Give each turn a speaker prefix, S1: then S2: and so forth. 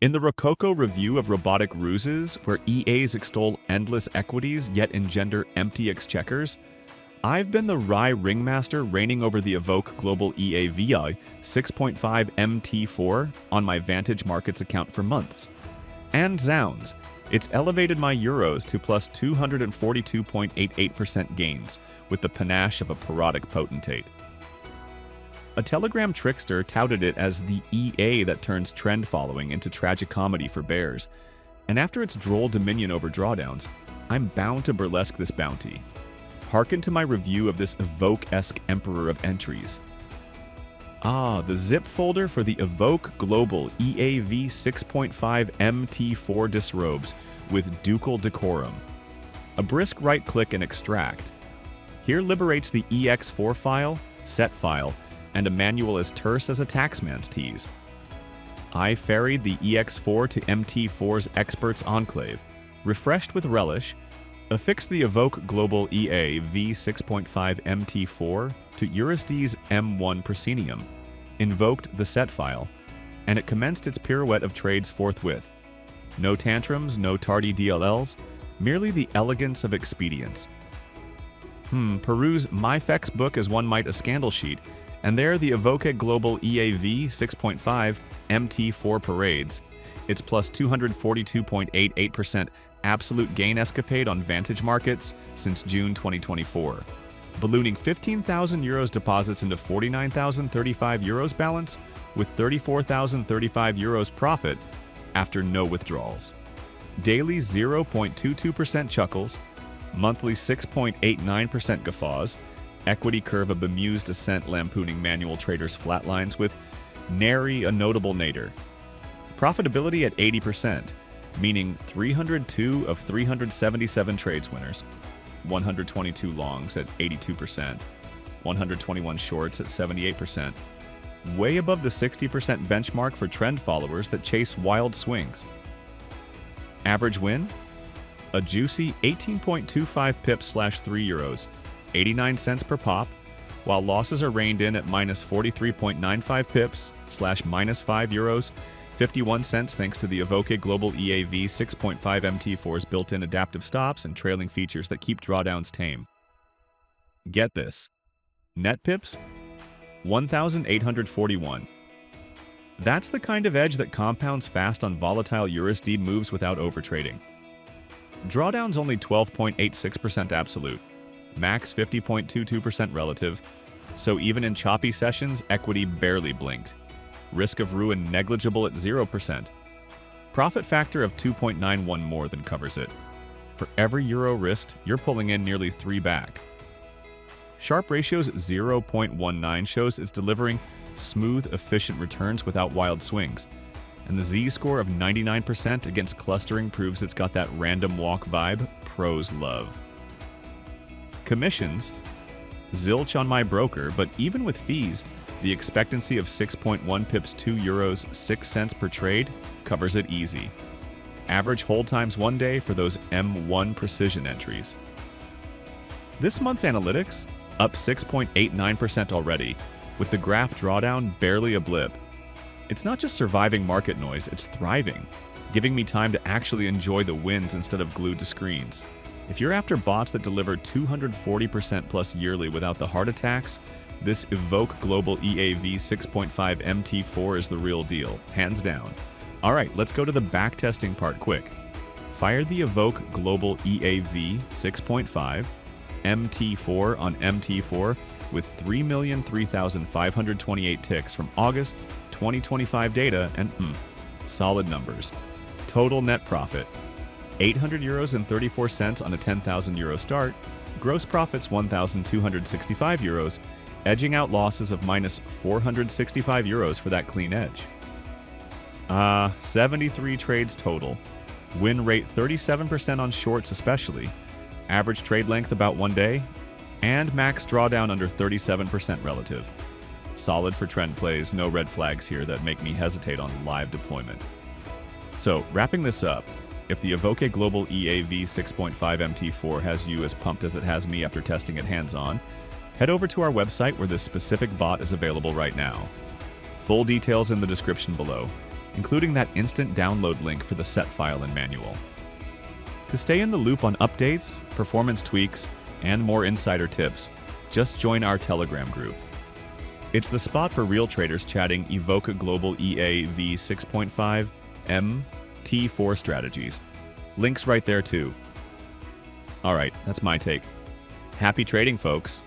S1: In the Rococo review of robotic ruses, where EAs extol endless equities yet engender empty exchequers, I've been the wry ringmaster reigning over the Evoque Global EA 6.5 MT4 on my Vantage Markets account for months. And zounds, it's elevated my euros to plus 242.88% gains, with the panache of a parodic potentate. A Telegram trickster touted it as the EA that turns trend following into tragicomedy for bears, and after its droll dominion over drawdowns, I'm bound to burlesque this bounty. Hearken to my review of this Evoque-esque emperor of entries. The zip folder for the Evoque Global EAV 6.5 MT4 disrobes with ducal decorum. A brisk right-click and extract. Here liberates the EX4 file, set file, and a manual as terse as a taxman's tease. I ferried the EX4 to MT4's experts enclave, refreshed with relish, affixed the Evoque Global EA V6.5 MT4 to EURUSD M1 proscenium, invoked the set file, and it commenced its pirouette of trades forthwith. No tantrums, no tardy DLLs, merely the elegance of expedience. Peruse MyFex book as one might a scandal sheet, and there the Evoque Global EAV 6.5 MT4 parades, its plus 242.88% absolute gain escapade on Vantage Markets since June 2024, ballooning 15,000 euros deposits into 49,035 euros balance with 34,035 euros profit after no withdrawals. Daily 0.22% chuckles, monthly 6.89% guffaws, equity curve a bemused ascent lampooning manual traders flatlines with nary a notable nadir. Profitability at 80%, meaning 302 of 377 trades winners, 122 longs at 82%, 121 shorts at 78%, way above the 60% benchmark for trend followers that chase wild swings. Average win? A juicy 18.25 pips/3 euros, 89 cents per pop, while losses are reined in at minus 43.95 pips/minus 5 euros, 51 cents thanks to the Evoque Global EAV 6.5 MT4's built-in adaptive stops and trailing features that keep drawdowns tame. Get this. Net pips? 1,841. That's the kind of edge that compounds fast on volatile EURUSD moves without overtrading. Drawdowns only 12.86% absolute, max 50.22% relative, so even in choppy sessions, equity barely blinked. Risk of ruin negligible at 0%. Profit factor of 2.91 more than covers it. For every euro risked, you're pulling in nearly 3 back. Sharp ratios 0.19 shows it's delivering smooth, efficient returns without wild swings, and the Z-score of 99% against clustering proves it's got that random walk vibe pros love. Commissions? Zilch on my broker, but even with fees, the expectancy of 6.1 pips 2 euros 6 cents per trade covers it easy. Average hold times 1 day for those M1 precision entries. This month's analytics? Up 6.89% already, with the graph drawdown barely a blip. It's not just surviving market noise, it's thriving, giving me time to actually enjoy the wins instead of glued to screens. If you're after bots that deliver 240% plus yearly without the heart attacks, this Evoque Global EAV 6.5 MT4 is the real deal, hands down. Alright, let's go to the backtesting part quick. Fire the Evoque Global EAV 6.5 MT4 on MT4 with 3,003,528 ticks from August 2025 data and solid numbers. Total net profit, 800 euros and 34 cents on a 10,000 euro start, gross profits 1,265 euros, edging out losses of minus 465 euros for that clean edge. 73 trades total, win rate 37% on shorts especially, average trade length about 1 day, and max drawdown under 37% relative. Solid for trend plays, no red flags here that make me hesitate on live deployment. So, wrapping this up, if the Evoque Global EAV 6.5 MT4 has you as pumped as it has me after testing it hands-on, head over to our website where this specific bot is available right now. Full details in the description below. including that instant download link for the set file and manual. To stay in the loop on updates, performance tweaks, and more insider tips, just join our Telegram group. It's the spot for real traders chatting Evoque Global EA V6.5 MT4 strategies. Links right there too. Alright, that's my take. Happy trading, folks!